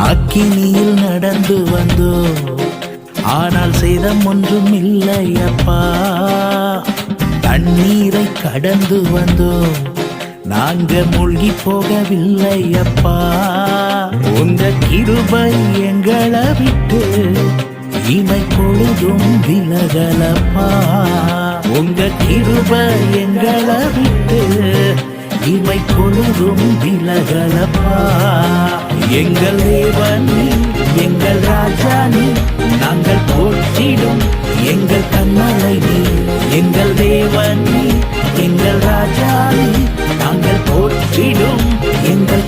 அக்கினியில் நடந்து வந்தோம், ஆனால் சேதம் ஒன்றும் இல்லை அப்பா. தண்ணீரை கடந்து வந்தோம், நாங்க மூழ்கி போகவில்லை அப்பா. உங்க கிருபை எங்களை விட்டு இமை பொழுதும் விலகலப்பா. உங்க கிருபை எங்களை விட்டு இமை பொழுதும் விலகலப்பா. எங்கள் தேவன் நீ, எங்கள் ராஜா நீ, நாங்கள் போற்றிடும் எங்கள் கண்மலை நீ. எங்கள் தேவன் நீ, எங்கள் ராஜா நீ, நாங்கள் போற்றிடும் எங்கள்